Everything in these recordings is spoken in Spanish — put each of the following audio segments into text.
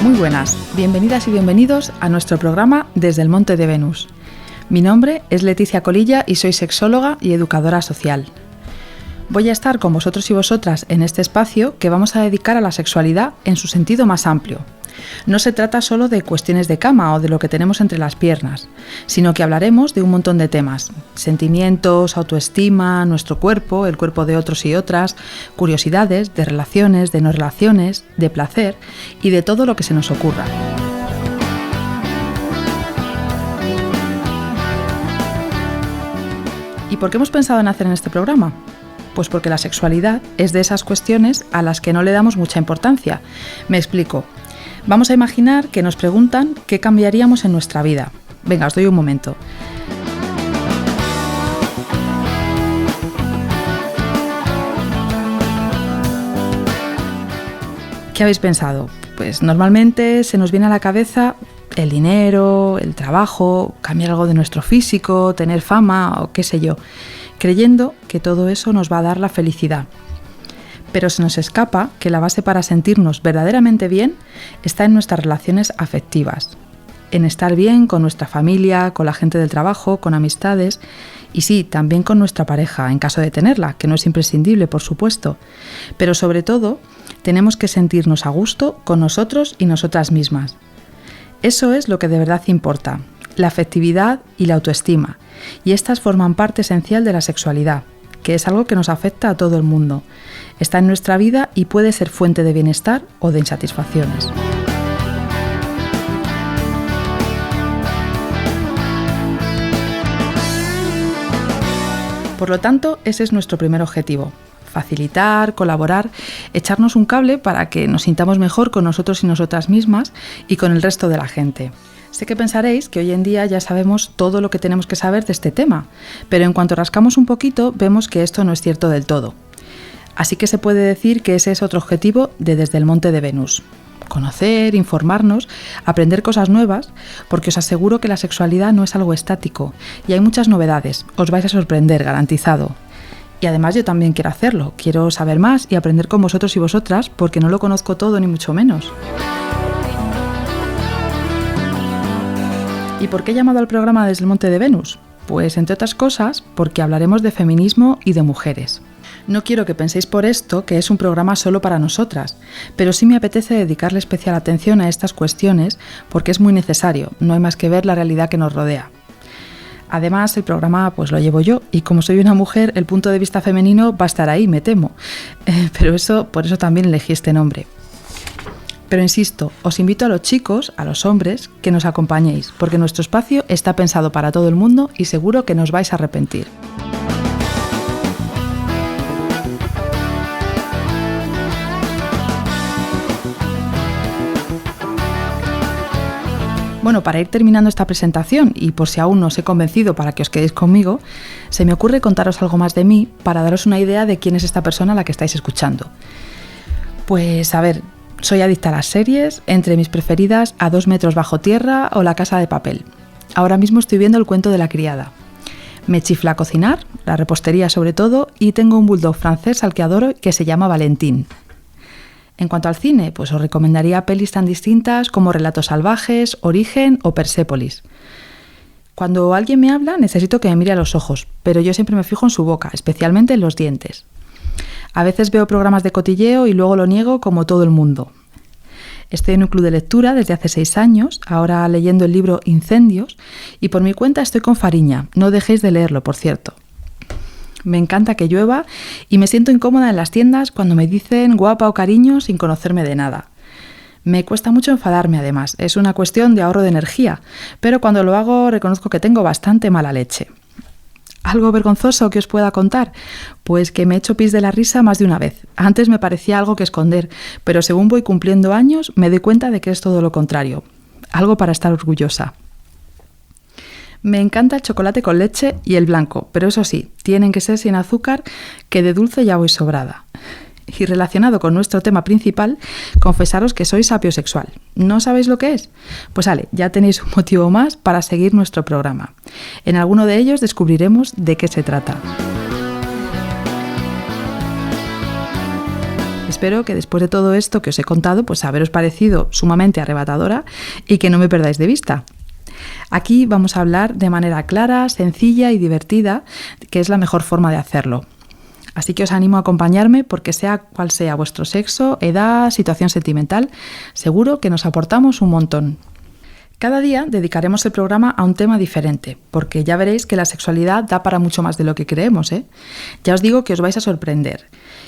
Muy buenas, bienvenidas y bienvenidos a nuestro programa Desde el Monte de Venus. Mi nombre es Leticia Colilla y soy sexóloga y educadora social. Voy a estar con vosotros y vosotras en este espacio que vamos a dedicar a la sexualidad en su sentido más amplio. No se trata solo de cuestiones de cama o de lo que tenemos entre las piernas, sino que hablaremos de un montón de temas: sentimientos, autoestima, nuestro cuerpo, el cuerpo de otros y otras, curiosidades, de relaciones, de no relaciones, de placer y de todo lo que se nos ocurra. ¿Y por qué hemos pensado en hacer en este programa? Pues porque la sexualidad es de esas cuestiones a las que no le damos mucha importancia. Me explico. Vamos a imaginar que nos preguntan qué cambiaríamos en nuestra vida. Venga, os doy un momento. ¿Qué habéis pensado? Pues normalmente se nos viene a la cabeza el dinero, el trabajo, cambiar algo de nuestro físico, tener fama o qué sé yo, creyendo que todo eso nos va a dar la felicidad. Pero se nos escapa que la base para sentirnos verdaderamente bien está en nuestras relaciones afectivas, en estar bien con nuestra familia, con la gente del trabajo, con amistades y sí, también con nuestra pareja, en caso de tenerla, que no es imprescindible, por supuesto. Pero sobre todo, tenemos que sentirnos a gusto con nosotros y nosotras mismas. Eso es lo que de verdad importa, la afectividad y la autoestima, y estas forman parte esencial de la sexualidad, que es algo que nos afecta a todo el mundo. Está en nuestra vida y puede ser fuente de bienestar o de insatisfacciones. Por lo tanto, ese es nuestro primer objetivo: facilitar, colaborar, echarnos un cable para que nos sintamos mejor con nosotros y nosotras mismas y con el resto de la gente. Sé que pensaréis que hoy en día ya sabemos todo lo que tenemos que saber de este tema, pero en cuanto rascamos un poquito vemos que esto no es cierto del todo. Así que se puede decir que ese es otro objetivo de Desde el Monte de Venus: conocer, informarnos, aprender cosas nuevas, porque os aseguro que la sexualidad no es algo estático y hay muchas novedades, os vais a sorprender, garantizado. Y además yo también quiero hacerlo, quiero saber más y aprender con vosotros y vosotras, porque no lo conozco todo ni mucho menos. ¿Y por qué he llamado al programa Desde el Monte de Venus? Pues entre otras cosas porque hablaremos de feminismo y de mujeres. No quiero que penséis por esto que es un programa solo para nosotras, pero sí me apetece dedicarle especial atención a estas cuestiones porque es muy necesario, no hay más que ver la realidad que nos rodea. Además, el programa pues lo llevo yo y como soy una mujer, el punto de vista femenino va a estar ahí, me temo. Pero por eso también elegí este nombre. Pero insisto, os invito a los chicos, a los hombres, que nos acompañéis, porque nuestro espacio está pensado para todo el mundo y seguro que no os vais a arrepentir. Bueno, para ir terminando esta presentación y por si aún no os he convencido para que os quedéis conmigo, se me ocurre contaros algo más de mí para daros una idea de quién es esta persona a la que estáis escuchando. Pues a ver, soy adicta a las series, entre mis preferidas A 2 metros bajo tierra o La casa de papel. Ahora mismo estoy viendo El cuento de la criada. Me chifla cocinar, la repostería sobre todo, y tengo un bulldog francés al que adoro que se llama Valentín. En cuanto al cine, pues os recomendaría pelis tan distintas como Relatos salvajes, Origen o Persépolis. Cuando alguien me habla necesito que me mire a los ojos, pero yo siempre me fijo en su boca, especialmente en los dientes. A veces veo programas de cotilleo y luego lo niego como todo el mundo. Estoy en un club de lectura desde hace 6 años, ahora leyendo el libro Incendios, y por mi cuenta estoy con Fariña, no dejéis de leerlo, por cierto. Me encanta que llueva y me siento incómoda en las tiendas cuando me dicen guapa o cariño sin conocerme de nada. Me cuesta mucho enfadarme además, es una cuestión de ahorro de energía, pero cuando lo hago reconozco que tengo bastante mala leche. ¿Algo vergonzoso que os pueda contar? Pues que me he hecho pis de la risa más de una vez. Antes me parecía algo que esconder, pero según voy cumpliendo años me doy cuenta de que es todo lo contrario. Algo para estar orgullosa. Me encanta el chocolate con leche y el blanco, pero eso sí, tienen que ser sin azúcar, que de dulce ya voy sobrada. Y relacionado con nuestro tema principal, confesaros que soy sapiosexual. ¿No sabéis lo que es? Pues vale, ya tenéis un motivo más para seguir nuestro programa. En alguno de ellos descubriremos de qué se trata. Espero que después de todo esto que os he contado, pues haberos parecido sumamente arrebatadora y que no me perdáis de vista. Aquí vamos a hablar de manera clara, sencilla y divertida, que es la mejor forma de hacerlo. Así que os animo a acompañarme porque sea cual sea vuestro sexo, edad, situación sentimental, seguro que nos aportamos un montón. Cada día dedicaremos el programa a un tema diferente, porque ya veréis que la sexualidad da para mucho más de lo que creemos, ¿eh? Ya os digo que os vais a sorprender.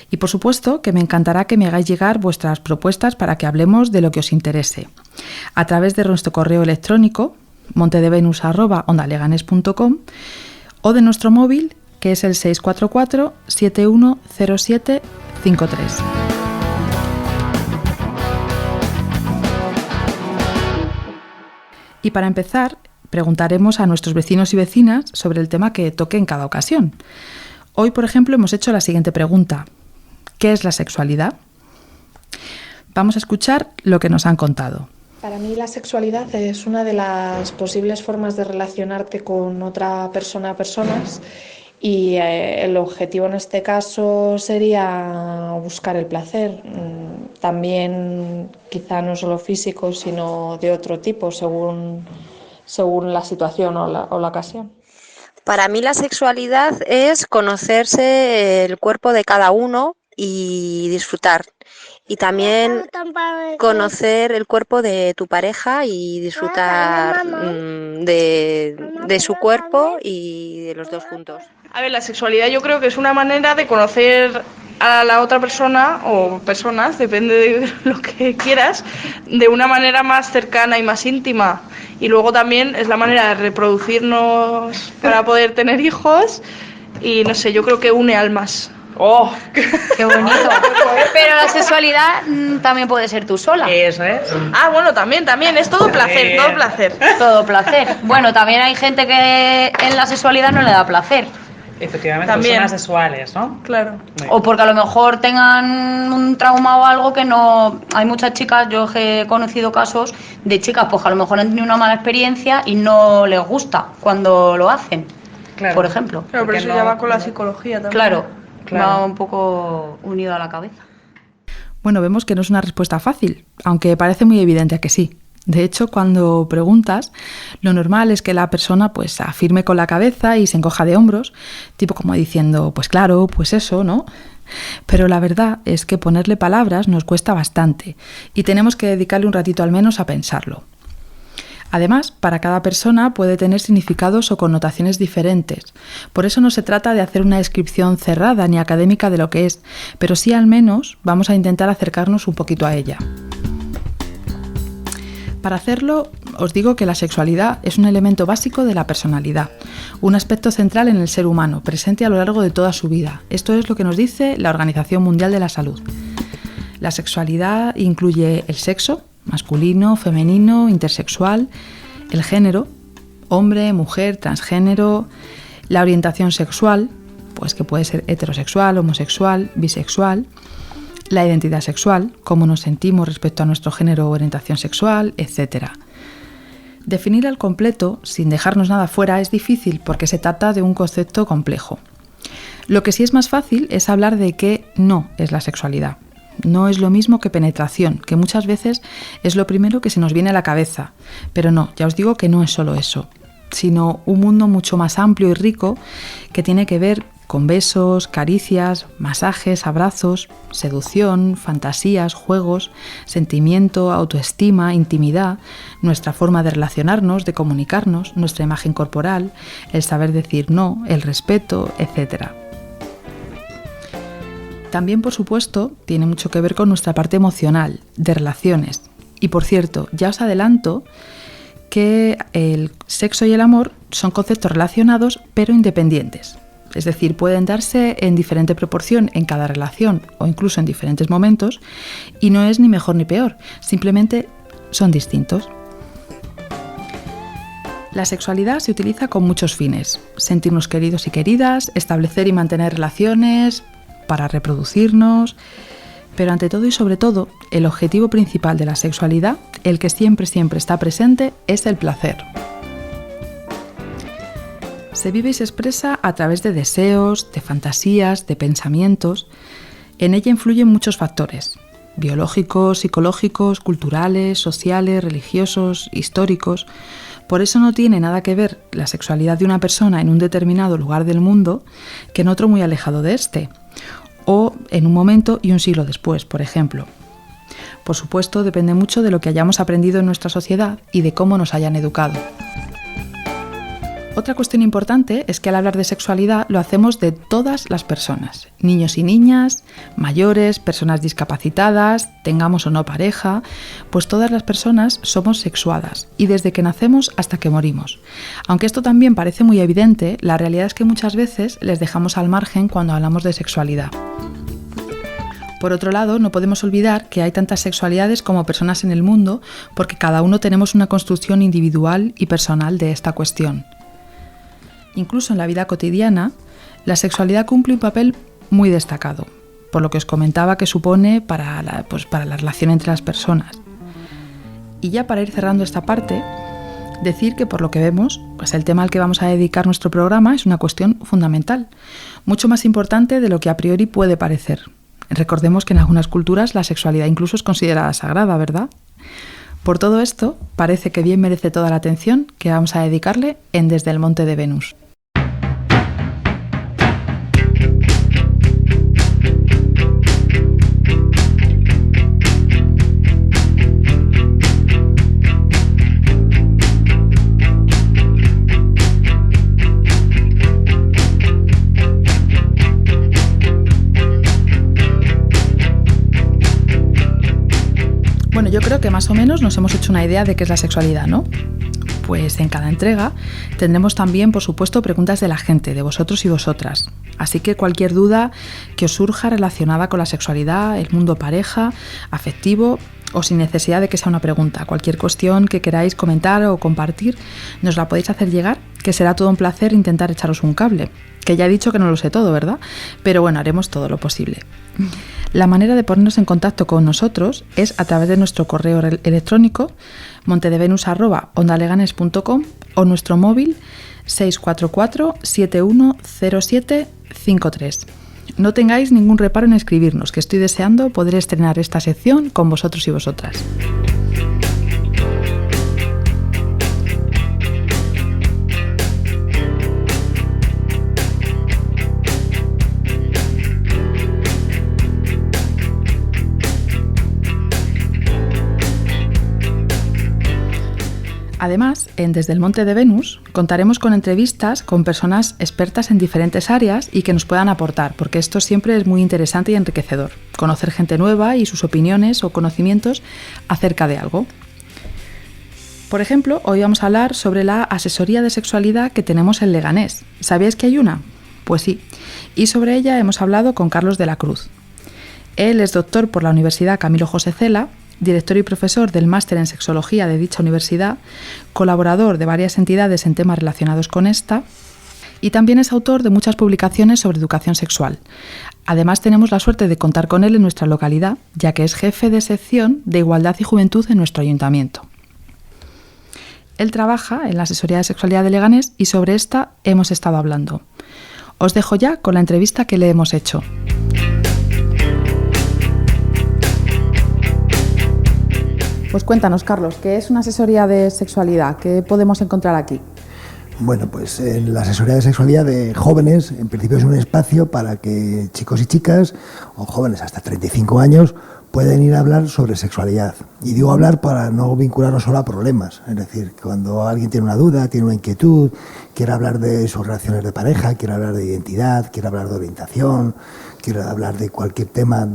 Y por supuesto que me encantará que me hagáis llegar vuestras propuestas para que hablemos de lo que os interese. A través de nuestro correo electrónico, montedevenus@ondaleganes.com, o de nuestro móvil, que es el 644-710753. Y para empezar, preguntaremos a nuestros vecinos y vecinas sobre el tema que toque en cada ocasión. Hoy, por ejemplo, hemos hecho la siguiente pregunta: ¿qué es la sexualidad? Vamos a escuchar lo que nos han contado. Para mí la sexualidad es una de las posibles formas de relacionarte con otra persona a personas y el objetivo en este caso sería buscar el placer, también quizá no solo físico sino de otro tipo según la situación o la ocasión. Para mí la sexualidad es conocerse el cuerpo de cada uno y disfrutar. Y también conocer el cuerpo de tu pareja y disfrutar de su cuerpo y de los dos juntos. A ver, la sexualidad yo creo que es una manera de conocer a la otra persona o personas, depende de lo que quieras, de una manera más cercana y más íntima. Y luego también es la manera de reproducirnos para poder tener hijos y no sé, yo creo que une almas. ¡Oh! ¡Qué bonito! Pero la sexualidad también puede ser tú sola. Eso es. Ah, bueno, también, es todo placer, todo placer. Todo placer. Bueno, también hay gente que en la sexualidad no le da placer. Efectivamente, también. Personas sexuales, ¿no? Claro. O porque a lo mejor tengan un trauma o algo que no... Hay muchas chicas, yo he conocido casos de chicas pues que a lo mejor han tenido una mala experiencia y no les gusta cuando lo hacen, Claro. por ejemplo. Claro, pero eso ya va con la psicología también. Claro. Claro. Va un poco unido a la cabeza. Bueno, vemos que no es una respuesta fácil, aunque parece muy evidente que sí. De hecho, cuando preguntas, lo normal es que la persona pues afirme con la cabeza y se encoja de hombros, tipo como diciendo, pues claro, pues eso, ¿no? Pero la verdad es que ponerle palabras nos cuesta bastante y tenemos que dedicarle un ratito al menos a pensarlo. Además, para cada persona puede tener significados o connotaciones diferentes. Por eso no se trata de hacer una descripción cerrada ni académica de lo que es, pero sí al menos vamos a intentar acercarnos un poquito a ella. Para hacerlo, os digo que la sexualidad es un elemento básico de la personalidad, un aspecto central en el ser humano, presente a lo largo de toda su vida. Esto es lo que nos dice la Organización Mundial de la Salud. La sexualidad incluye el sexo, masculino, femenino, intersexual, el género, hombre, mujer, transgénero, la orientación sexual, pues que puede ser heterosexual, homosexual, bisexual, la identidad sexual, cómo nos sentimos respecto a nuestro género o orientación sexual, etc. Definir al completo, sin dejarnos nada fuera, es difícil porque se trata de un concepto complejo. Lo que sí es más fácil es hablar de qué no es la sexualidad. No es lo mismo que penetración, que muchas veces es lo primero que se nos viene a la cabeza. Pero no, ya os digo que no es solo eso, sino un mundo mucho más amplio y rico que tiene que ver con besos, caricias, masajes, abrazos, seducción, fantasías, juegos, sentimiento, autoestima, intimidad, nuestra forma de relacionarnos, de comunicarnos, nuestra imagen corporal, el saber decir no, el respeto, etc. También, por supuesto, tiene mucho que ver con nuestra parte emocional, de relaciones. Y por cierto, ya os adelanto que el sexo y el amor son conceptos relacionados pero independientes. Es decir, pueden darse en diferente proporción en cada relación o incluso en diferentes momentos y no es ni mejor ni peor, simplemente son distintos. La sexualidad se utiliza con muchos fines: sentirnos queridos y queridas, establecer y mantener relaciones, para reproducirnos, pero ante todo y sobre todo, el objetivo principal de la sexualidad, el que siempre está presente, es el placer. Se vive y se expresa a través de deseos, de fantasías, de pensamientos. En ella influyen muchos factores: biológicos, psicológicos, culturales, sociales, religiosos, históricos. Por eso no tiene nada que ver la sexualidad de una persona en un determinado lugar del mundo que en otro muy alejado de este, o en un momento y un siglo después, por ejemplo. Por supuesto, depende mucho de lo que hayamos aprendido en nuestra sociedad y de cómo nos hayan educado. Otra cuestión importante es que al hablar de sexualidad lo hacemos de todas las personas, niños y niñas, mayores, personas discapacitadas, tengamos o no pareja, pues todas las personas somos sexuadas y desde que nacemos hasta que morimos. Aunque esto también parece muy evidente, la realidad es que muchas veces les dejamos al margen cuando hablamos de sexualidad. Por otro lado, no podemos olvidar que hay tantas sexualidades como personas en el mundo porque cada uno tenemos una construcción individual y personal de esta cuestión. Incluso en la vida cotidiana, la sexualidad cumple un papel muy destacado, por lo que os comentaba que supone para la relación entre las personas. Y ya para ir cerrando esta parte, decir que por lo que vemos, pues el tema al que vamos a dedicar nuestro programa es una cuestión fundamental, mucho más importante de lo que a priori puede parecer. Recordemos que en algunas culturas la sexualidad incluso es considerada sagrada, ¿verdad? Por todo esto, parece que bien merece toda la atención que vamos a dedicarle en Desde el Monte de Venus. Bueno, yo creo que más o menos nos hemos hecho una idea de qué es la sexualidad, ¿no? Pues en cada entrega tendremos también, por supuesto, preguntas de la gente, de vosotros y vosotras. Así que cualquier duda que os surja relacionada con la sexualidad, el mundo pareja, afectivo o sin necesidad de que sea una pregunta, cualquier cuestión que queráis comentar o compartir, nos la podéis hacer llegar, que será todo un placer intentar echaros un cable. Que ya he dicho que no lo sé todo, ¿verdad? Pero bueno, haremos todo lo posible. La manera de ponernos en contacto con nosotros es a través de nuestro correo electrónico montedevenus@ondaleganes.com o nuestro móvil 644 7107 53. No tengáis ningún reparo en escribirnos, que estoy deseando poder estrenar esta sección con vosotros y vosotras. Además, en Desde el Monte de Venus contaremos con entrevistas con personas expertas en diferentes áreas y que nos puedan aportar, porque esto siempre es muy interesante y enriquecedor, conocer gente nueva y sus opiniones o conocimientos acerca de algo. Por ejemplo, hoy vamos a hablar sobre la asesoría de sexualidad que tenemos en Leganés. ¿Sabíais que hay una? Pues sí, y sobre ella hemos hablado con Carlos de la Cruz. Él es doctor por la Universidad Camilo José Cela, director y profesor del máster en sexología de dicha universidad, colaborador de varias entidades en temas relacionados con esta, y también es autor de muchas publicaciones sobre educación sexual. Además, tenemos la suerte de contar con él en nuestra localidad, ya que es jefe de sección de Igualdad y Juventud en nuestro ayuntamiento. Él trabaja en la asesoría de sexualidad de Leganés y sobre esta hemos estado hablando. Os dejo ya con la entrevista que le hemos hecho. Pues cuéntanos, Carlos, ¿qué es una asesoría de sexualidad? ¿Qué podemos encontrar aquí? Bueno, pues la asesoría de sexualidad de jóvenes, en principio es un espacio para que chicos y chicas, o jóvenes hasta 35 años, pueden ir a hablar sobre sexualidad. Y digo hablar para no vincularnos solo a problemas. Es decir, cuando alguien tiene una duda, tiene una inquietud, quiere hablar de sus relaciones de pareja, quiere hablar de identidad, quiere hablar de orientación, quiere hablar de cualquier tema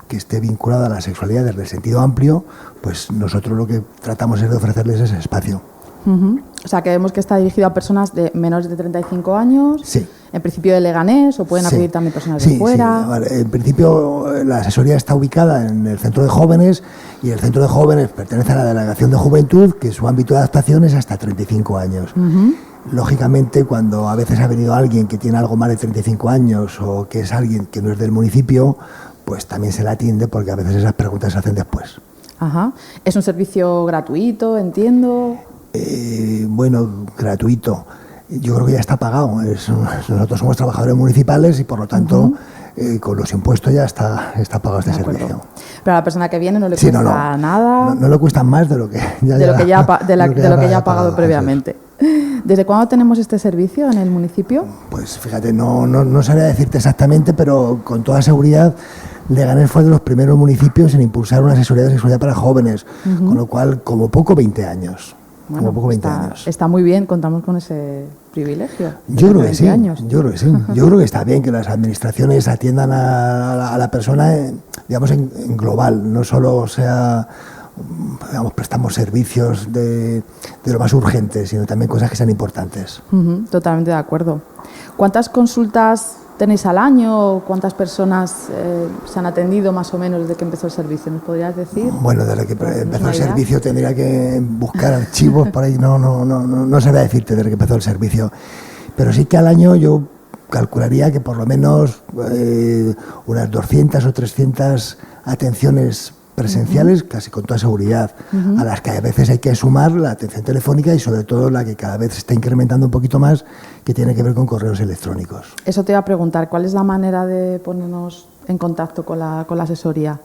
que esté vinculado a la sexualidad desde el sentido amplio, pues nosotros lo que tratamos es de ofrecerles ese espacio. Uh-huh. O sea, que vemos que está dirigido a personas de menores de 35 años, sí. En principio de Leganés, o pueden acudir también personas de fuera. Sí. Vale. En principio la asesoría está ubicada en el centro de jóvenes y el centro de jóvenes pertenece a la Delegación de Juventud, que su ámbito de adaptación es hasta 35 años. Uh-huh. Lógicamente, cuando a veces ha venido alguien que tiene algo más de 35 años o que es alguien que no es del municipio, pues también se le atiende porque a veces esas preguntas se hacen después. Ajá. ¿Es un servicio gratuito, entiendo? Bueno, gratuito. Yo creo que ya está pagado. Nosotros somos trabajadores municipales y por lo tanto con los impuestos ya está pagado este De acuerdo. servicio. Pero a la persona que viene no le Sí, cuesta nada. No le cuesta más de lo que ya ha pagado previamente. ¿Desde cuándo tenemos este servicio en el municipio? Pues fíjate, no sabría decirte exactamente, pero con toda seguridad Leganés fue de los primeros municipios en impulsar una asesoría de sexualidad para jóvenes, con lo cual, como poco, 20 años. Bueno, como poco 20 años. Está muy bien, contamos con ese privilegio. Yo creo que sí, años. yo creo que sí. Yo creo que está bien que las administraciones atiendan a la persona, digamos, en global, no solo sea, digamos, prestamos servicios de lo más urgente, sino también cosas que sean importantes. Totalmente de acuerdo. ¿Cuántas consultas tenéis al año? ¿Cuántas personas se han atendido más o menos desde que empezó el servicio? ¿Nos podrías decir? Bueno, desde que empezó el servicio tendría que buscar archivos por ahí. No sabría decirte desde que empezó el servicio. Pero sí que al año yo calcularía que por lo menos unas 200 o 300 atenciones presenciales, casi con toda seguridad, a las que a veces hay que sumar la atención telefónica y sobre todo la que cada vez se está incrementando un poquito más, que tiene que ver con correos electrónicos. Eso te iba a preguntar, ¿cuál es la manera de ponernos en contacto con la asesoría?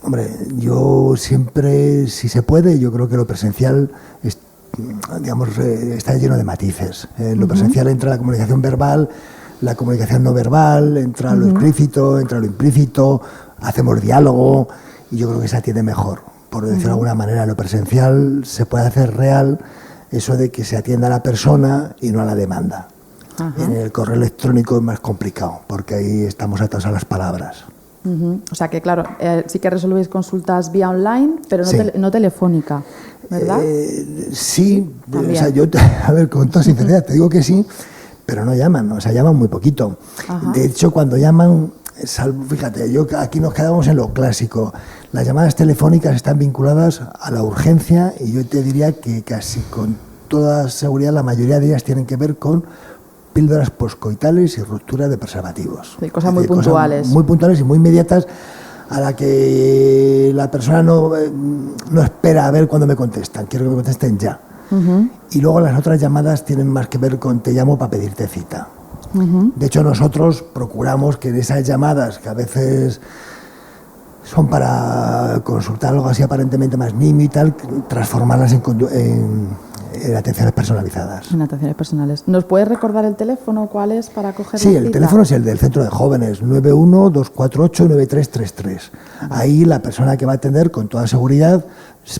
Hombre, yo siempre, si se puede, yo creo que lo presencial está lleno de matices. En lo presencial entra la comunicación verbal, la comunicación no verbal, entra lo explícito, entra lo implícito, hacemos diálogo. Y yo creo que se atiende mejor. Por decirlo de alguna manera, lo presencial se puede hacer real, eso de que se atienda a la persona y no a la demanda. En el correo electrónico es más complicado, porque ahí estamos atados a las palabras. O sea que, claro, sí que resolvéis consultas vía online, pero no telefónica, ¿verdad? Sí, o sea, yo, a ver, con toda sinceridad, te digo que sí, pero no llaman, o sea, llaman muy poquito. De hecho, cuando llaman, fíjate, aquí nos quedamos en lo clásico. Las llamadas telefónicas están vinculadas a la urgencia y yo te diría que casi con toda seguridad la mayoría de ellas tienen que ver con píldoras poscoitales y ruptura de preservativos. Sí, cosas muy puntuales. Muy puntuales y muy inmediatas, a la que la persona no espera a ver cuándo me contestan, quiero que me contesten ya. Y luego las otras llamadas tienen más que ver con te llamo para pedirte cita. De hecho, nosotros procuramos que en esas llamadas, que a veces son para consultar algo así aparentemente más nimio y tal, transformarlas en atenciones personalizadas. En atenciones personales. ¿Nos puedes recordar el teléfono? ¿Cuál es para coger Sí, el teléfono es el del Centro de Jóvenes, 91-248-9333. Ahí la persona que va a atender, con toda seguridad,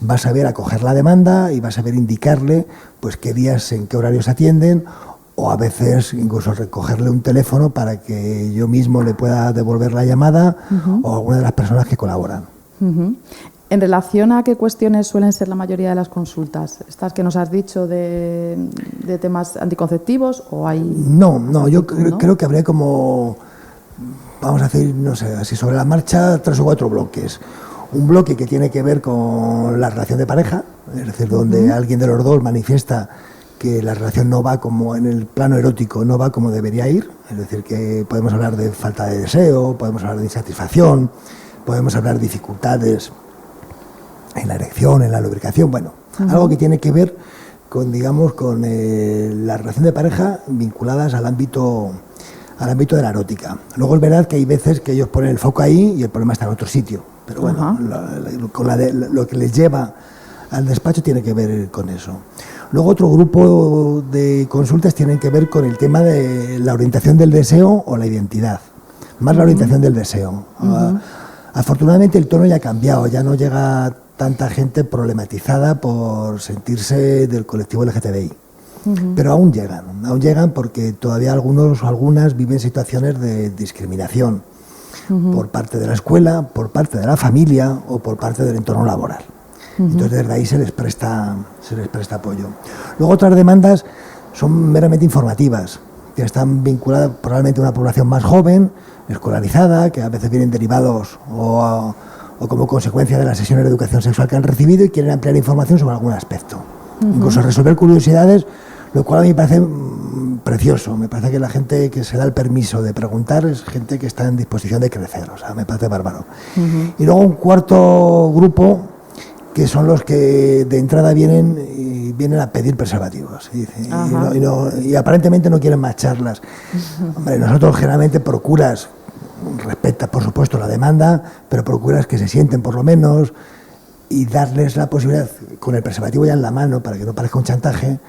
va a saber acoger la demanda y va a saber indicarle pues qué días, en qué horarios atienden, o a veces incluso recogerle un teléfono para que yo mismo le pueda devolver la llamada o alguna de las personas que colaboran. En relación a qué cuestiones suelen ser la mayoría de las consultas, estas que nos has dicho de temas anticonceptivos, o hay... No, yo creo que habría como, vamos a decir, no sé, así sobre la marcha, 3 o 4 bloques. Un bloque que tiene que ver con la relación de pareja, es decir, donde alguien de los dos manifiesta que la relación no va como en el plano erótico, no va como debería ir, es decir, que podemos hablar de falta de deseo, podemos hablar de insatisfacción, podemos hablar de dificultades en la erección, en la lubricación, bueno, algo que tiene que ver con, digamos, con la relación de pareja vinculadas al ámbito de la erótica. Luego es verdad que hay veces que ellos ponen el foco ahí y el problema está en otro sitio, pero bueno, lo que les lleva al despacho tiene que ver con eso. Luego otro grupo de consultas tienen que ver con el tema de la orientación del deseo o la identidad, más la orientación del deseo. Afortunadamente el tono ya ha cambiado, ya no llega tanta gente problematizada por sentirse del colectivo LGTBI, pero aún llegan porque todavía algunos o algunas viven situaciones de discriminación por parte de la escuela, por parte de la familia o por parte del entorno laboral. Entonces desde ahí se les presta apoyo. Luego otras demandas son meramente informativas, que están vinculadas probablemente a una población más joven, escolarizada, que a veces vienen derivados o como consecuencia de la sesión de educación sexual que han recibido y quieren ampliar información sobre algún aspecto. Incluso resolver curiosidades, lo cual a mí me parece precioso. Me parece que la gente que se da el permiso de preguntar es gente que está en disposición de crecer, o sea, me parece bárbaro. Y luego un cuarto grupo, que son los que de entrada vienen a pedir preservativos y aparentemente no quieren más charlas. Hombre, nosotros generalmente procuras respetas, por supuesto, la demanda, pero procuras que se sienten por lo menos y darles la posibilidad, con el preservativo ya en la mano, para que no parezca un chantaje,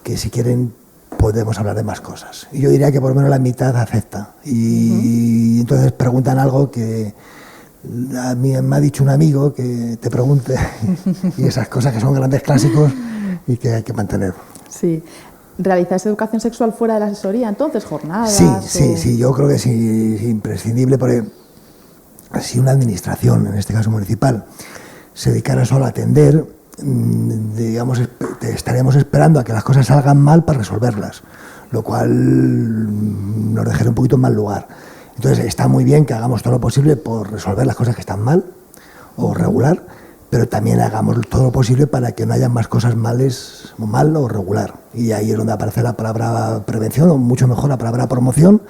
que si quieren podemos hablar de más cosas. Y yo diría que por lo menos la mitad acepta. Y entonces preguntan algo que a mí me ha dicho un amigo que te pregunte, y esas cosas que son grandes clásicos y que hay que mantener. Sí. ¿Realizáis educación sexual fuera de la asesoría, entonces, jornadas? Sí, yo creo que es imprescindible, porque si una administración, en este caso municipal, se dedicara solo a atender, digamos, estaríamos esperando a que las cosas salgan mal para resolverlas, lo cual nos dejaría un poquito en mal lugar. Entonces está muy bien que hagamos todo lo posible por resolver las cosas que están mal o regular, pero también hagamos todo lo posible para que no haya más cosas mal o regular. Y ahí es donde aparece la palabra prevención, o mucho mejor la palabra promoción.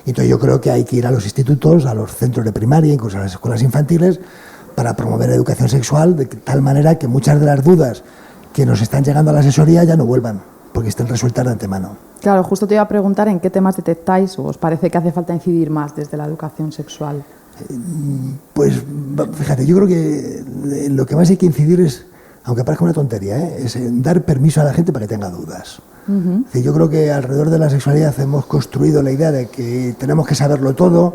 Entonces yo creo que hay que ir a los institutos, a los centros de primaria, incluso a las escuelas infantiles, para promover la educación sexual de tal manera que muchas de las dudas que nos están llegando a la asesoría ya no vuelvan, porque estén resueltas de antemano. Claro, justo te iba a preguntar en qué temas detectáis o os parece que hace falta incidir más desde la educación sexual. Pues fíjate, yo creo que lo que más hay que incidir es, aunque parezca una tontería, es en dar permiso a la gente para que tenga dudas. Es decir, yo creo que alrededor de la sexualidad hemos construido la idea de que tenemos que saberlo todo,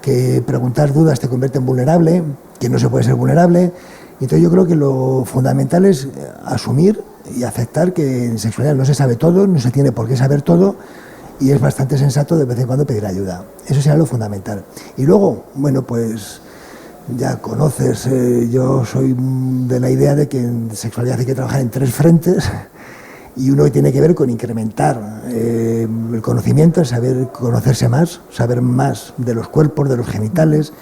que preguntar dudas te convierte en vulnerable, que no se puede ser vulnerable. Entonces yo creo que lo fundamental es asumir y aceptar que en sexualidad no se sabe todo, no se tiene por qué saber todo, y es bastante sensato de vez en cuando pedir ayuda. Eso será lo fundamental. Y luego, bueno, pues ya conoces, yo soy de la idea de que en sexualidad hay que trabajar en 3 frentes, y uno tiene que ver con incrementar el conocimiento, saber conocerse más, saber más de los cuerpos, de los genitales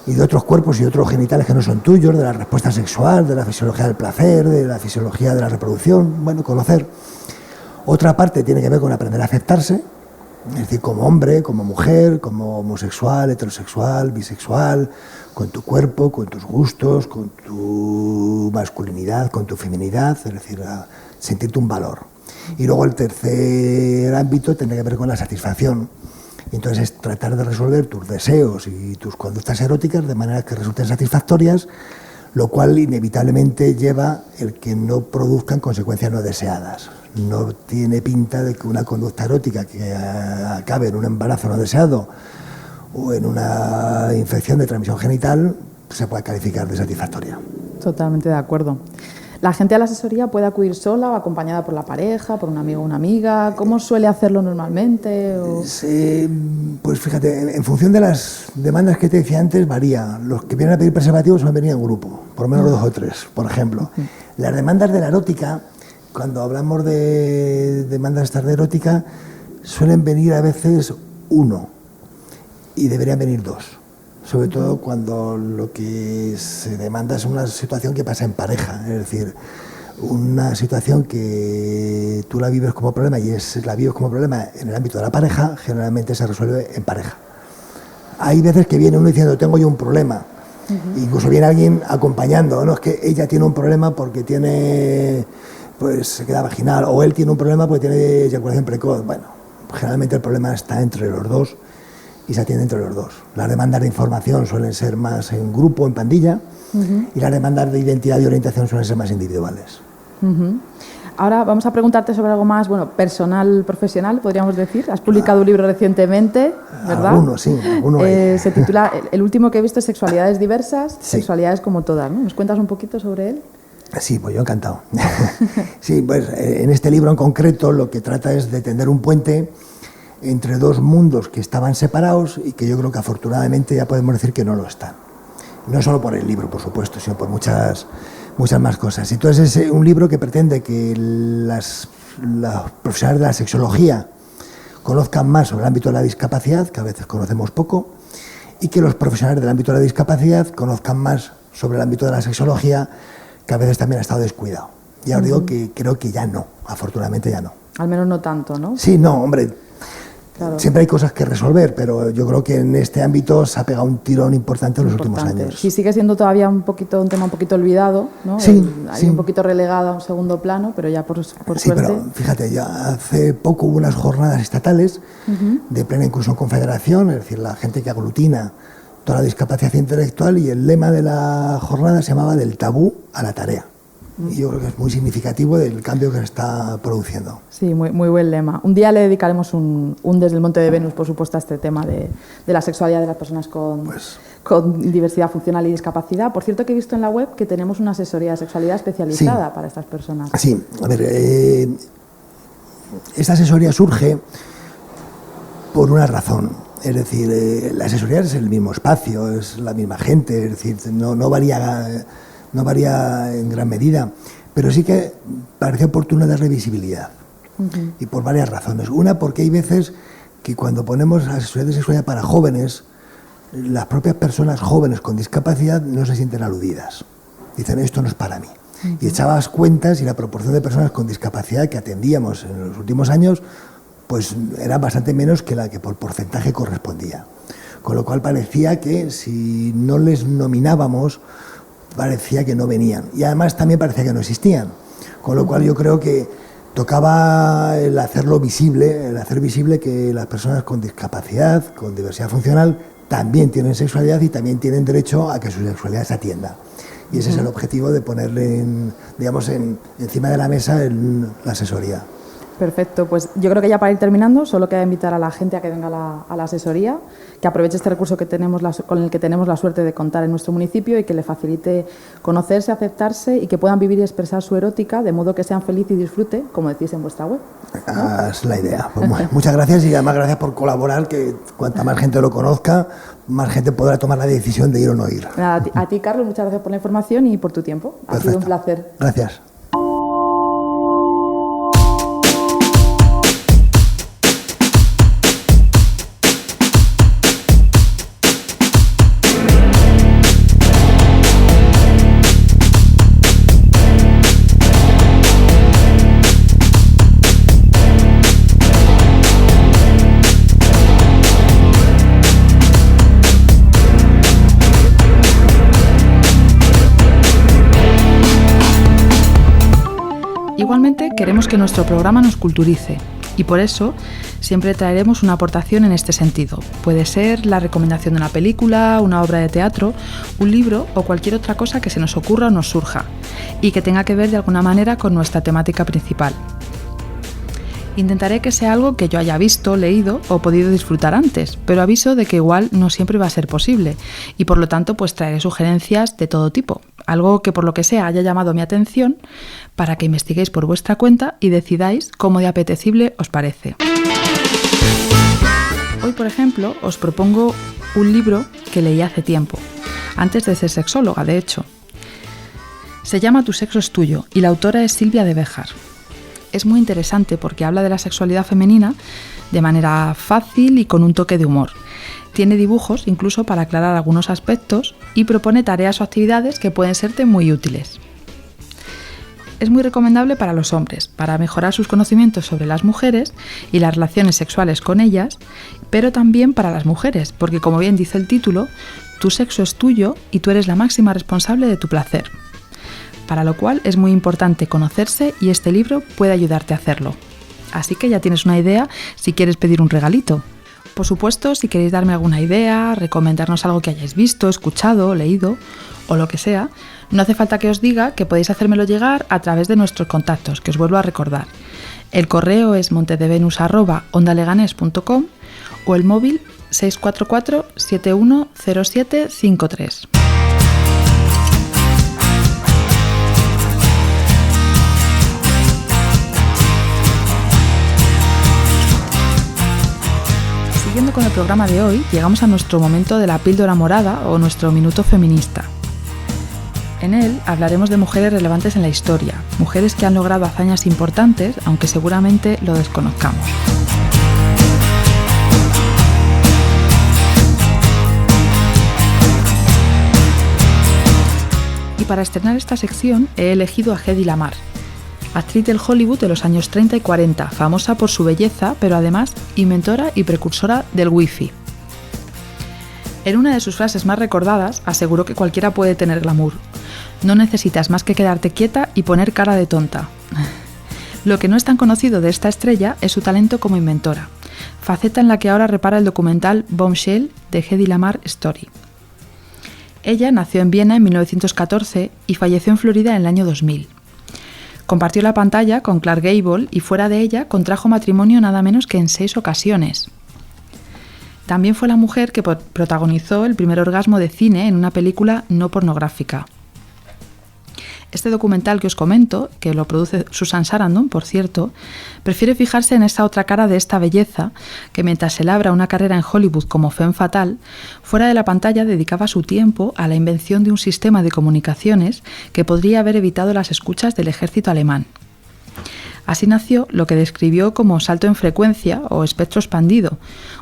y de otros cuerpos y otros genitales que no son tuyos, de la respuesta sexual, de la fisiología del placer, de la fisiología de la reproducción, bueno, conocer. Otra parte tiene que ver con aprender a aceptarse, es decir, como hombre, como mujer, como homosexual, heterosexual, bisexual, con tu cuerpo, con tus gustos, con tu masculinidad, con tu feminidad, es decir, a sentirte un valor. Y luego el tercer ámbito tiene que ver con la satisfacción. Entonces es tratar de resolver tus deseos y tus conductas eróticas de manera que resulten satisfactorias, lo cual inevitablemente lleva el que no produzcan consecuencias no deseadas. No tiene pinta de que una conducta erótica que acabe en un embarazo no deseado o en una infección de transmisión genital se pueda calificar de satisfactoria. Totalmente de acuerdo. ¿La gente a la asesoría puede acudir sola o acompañada por la pareja, por un amigo o una amiga? ¿Cómo suele hacerlo normalmente? Pues fíjate, en función de las demandas que te decía antes, varía. Los que vienen a pedir preservativos suelen venir en grupo, por lo menos 2 o 3, por ejemplo. Las demandas de la erótica, cuando hablamos de demandas estas de erótica, suelen venir a veces 1 y deberían venir 2. Sobre todo cuando lo que se demanda es una situación que pasa en pareja, es decir, una situación que tú la vives como problema y la vives como problema en el ámbito de la pareja, generalmente se resuelve en pareja. Hay veces que viene uno diciendo, tengo yo un problema, incluso viene alguien acompañando, no es que ella tiene un problema porque tiene, pues se queda vaginal, o él tiene un problema porque tiene eyaculación precoz. Bueno, generalmente el problema está entre los dos y se atiende entre los dos. Las demandas de información suelen ser más en grupo, en pandilla, y las demandas de identidad y orientación suelen ser más individuales. Ahora vamos a preguntarte sobre algo más, bueno, personal, profesional, podríamos decir. Has publicado un libro recientemente, ¿verdad? Algunos, sí, algunos. Se titula, el último que he visto es Sexualidades diversas, sí. Sexualidades como todas, ¿no? ¿Nos cuentas un poquito sobre él? Sí, pues yo encantado. Sí, pues en este libro en concreto lo que trata es de tender un puente entre 2 mundos que estaban separados y que yo creo que afortunadamente ya podemos decir que no lo están. No solo por el libro, por supuesto, sino por muchas más cosas. Entonces es un libro que pretende que los profesionales de la sexología conozcan más sobre el ámbito de la discapacidad, que a veces conocemos poco, y que los profesionales del ámbito de la discapacidad conozcan más sobre el ámbito de la sexología, que a veces también ha estado descuidado. Ya os digo que creo que ya no, afortunadamente ya no. Al menos no tanto, ¿no? Sí, no, hombre. Claro. Siempre hay cosas que resolver, pero yo creo que en este ámbito se ha pegado un tirón importante en los últimos años. Sí, sigue siendo todavía un tema un poquito olvidado, ¿no? Sí, Hay un poquito relegado a un segundo plano, pero ya por suerte... Pero fíjate, ya hace poco hubo unas jornadas estatales de plena inclusión con federación, es decir, la gente que aglutina toda la discapacidad intelectual, y el lema de la jornada se llamaba del tabú a la tarea. Y yo creo que es muy significativo del cambio que se está produciendo. Sí, muy buen lema. Un día le dedicaremos un Desde el Monte de Venus, por supuesto, a este tema de la sexualidad de las personas con diversidad funcional y discapacidad. Por cierto, que he visto en la web que tenemos una asesoría de sexualidad especializada para estas personas. Sí, a ver, esta asesoría surge por una razón. Es decir, la asesoría es el mismo espacio, es la misma gente, es decir, no varía en gran medida, pero sí que parece oportuno darle visibilidad, y por varias razones. Una, porque hay veces que cuando ponemos asesoría de sexualidad para jóvenes, las propias personas jóvenes con discapacidad no se sienten aludidas. Dicen, esto no es para mí. Y echabas cuentas y la proporción de personas con discapacidad que atendíamos en los últimos años pues era bastante menos que la que por porcentaje correspondía. Con lo cual parecía que si no les nominábamos, parecía que no venían. Y además también parecía que no existían. Con lo cual yo creo que tocaba el hacerlo visible, el hacer visible que las personas con discapacidad, con diversidad funcional, también tienen sexualidad y también tienen derecho a que su sexualidad se atienda. Y ese es el objetivo de ponerle encima de la mesa la asesoría. Perfecto, pues yo creo que ya para ir terminando, solo queda invitar a la gente a que venga a la asesoría, que aproveche este recurso que con el que tenemos la suerte de contar en nuestro municipio y que le facilite conocerse, aceptarse y que puedan vivir y expresar su erótica de modo que sean felices y disfruten, como decís en vuestra web, ¿no? Es la idea. Pues muchas gracias, y además gracias por colaborar, que cuanta más gente lo conozca, más gente podrá tomar la decisión de ir o no ir. A ti, Carlos, muchas gracias por la información y por tu tiempo. Perfecto. Ha sido un placer. Gracias. Igualmente, queremos que nuestro programa nos culturice y por eso siempre traeremos una aportación en este sentido. Puede ser la recomendación de una película, una obra de teatro, un libro o cualquier otra cosa que se nos ocurra o nos surja y que tenga que ver de alguna manera con nuestra temática principal. Intentaré que sea algo que yo haya visto, leído o podido disfrutar antes, pero aviso de que igual no siempre va a ser posible y por lo tanto pues traeré sugerencias de todo tipo, algo que por lo que sea haya llamado mi atención para que investiguéis por vuestra cuenta y decidáis cómo de apetecible os parece. Hoy, por ejemplo, os propongo un libro que leí hace tiempo, antes de ser sexóloga, de hecho. Se llama Tu sexo es tuyo y la autora es Silvia de Béjar. Es muy interesante porque habla de la sexualidad femenina de manera fácil y con un toque de humor. Tiene dibujos incluso para aclarar algunos aspectos y propone tareas o actividades que pueden serte muy útiles. Es muy recomendable para los hombres, para mejorar sus conocimientos sobre las mujeres y las relaciones sexuales con ellas, pero también para las mujeres, porque como bien dice el título, tu sexo es tuyo y tú eres la máxima responsable de tu placer. Para lo cual es muy importante conocerse y este libro puede ayudarte a hacerlo. Así que ya tienes una idea si quieres pedir un regalito. Por supuesto, si queréis darme alguna idea, recomendarnos algo que hayáis visto, escuchado, leído o lo que sea, no hace falta que os diga que podéis hacérmelo llegar a través de nuestros contactos, que os vuelvo a recordar. El correo es montedevenus@ondaleganes.com o el móvil 644 710753. Siguiendo con el programa de hoy, llegamos a nuestro momento de la píldora morada o nuestro minuto feminista. En él hablaremos de mujeres relevantes en la historia, mujeres que han logrado hazañas importantes, aunque seguramente lo desconozcamos. Y para estrenar esta sección he elegido a Hedy Lamarr. actriz del Hollywood de los años 30 y 40, famosa por su belleza, pero además inventora y precursora del Wi-Fi. En una de sus frases más recordadas, aseguró que cualquiera puede tener glamour. No necesitas más que quedarte quieta y poner cara de tonta. Lo que no es tan conocido de esta estrella es su talento como inventora, faceta en la que ahora repara el documental Bombshell de Hedy Lamarr Story. Ella nació en Viena en 1914 y falleció en Florida en el año 2000. Compartió la pantalla con Clark Gable y fuera de ella contrajo matrimonio nada menos que en 6 ocasiones. También fue la mujer que protagonizó el primer orgasmo de cine en una película no pornográfica. Este documental que os comento, que lo produce Susan Sarandon, por cierto, prefiere fijarse en esa otra cara de esta belleza que mientras se labra una carrera en Hollywood como femme fatale, fuera de la pantalla dedicaba su tiempo a la invención de un sistema de comunicaciones que podría haber evitado las escuchas del ejército alemán. Así nació lo que describió como salto en frecuencia o espectro expandido,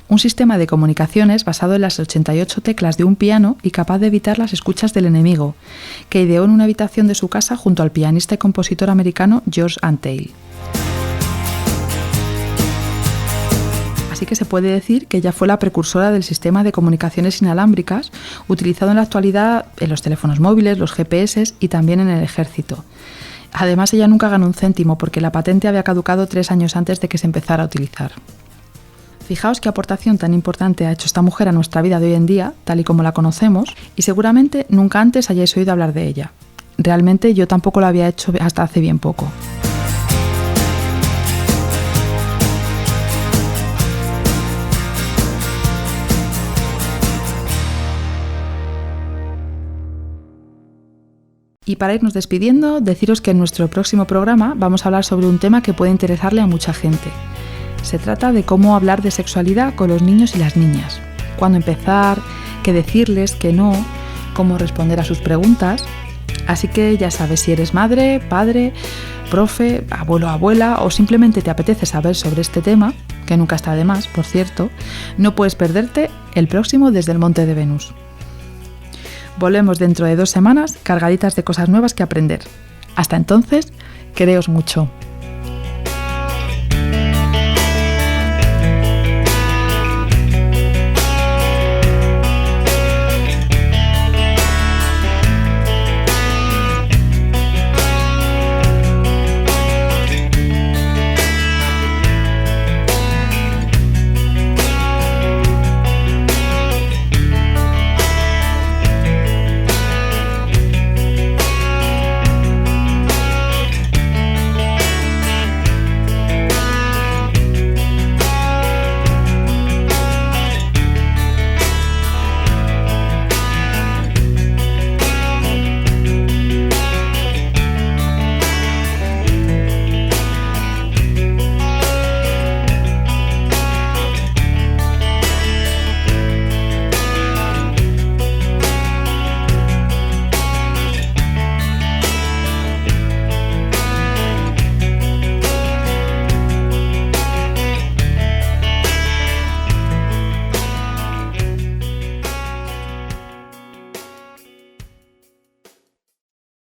un sistema de comunicaciones basado en las 88 teclas de un piano y capaz de evitar las escuchas del enemigo, que ideó en una habitación de su casa junto al pianista y compositor americano George Antheil. Así que se puede decir que ella fue la precursora del sistema de comunicaciones inalámbricas utilizado en la actualidad en los teléfonos móviles, los GPS y también en el ejército. Además, ella nunca ganó un céntimo porque la patente había caducado 3 años antes de que se empezara a utilizar. Fijaos qué aportación tan importante ha hecho esta mujer a nuestra vida de hoy en día, tal y como la conocemos, y seguramente nunca antes hayáis oído hablar de ella. Realmente yo tampoco lo había hecho hasta hace bien poco. Y para irnos despidiendo, deciros que en nuestro próximo programa vamos a hablar sobre un tema que puede interesarle a mucha gente. Se trata de cómo hablar de sexualidad con los niños y las niñas. Cuándo empezar, qué decirles, qué no, cómo responder a sus preguntas. Así que ya sabes, si eres madre, padre, profe, abuelo, abuela o simplemente te apetece saber sobre este tema, que nunca está de más, por cierto, no puedes perderte el próximo Desde el Monte de Venus. Volvemos dentro de 2 semanas cargaditas de cosas nuevas que aprender. Hasta entonces, quereos mucho.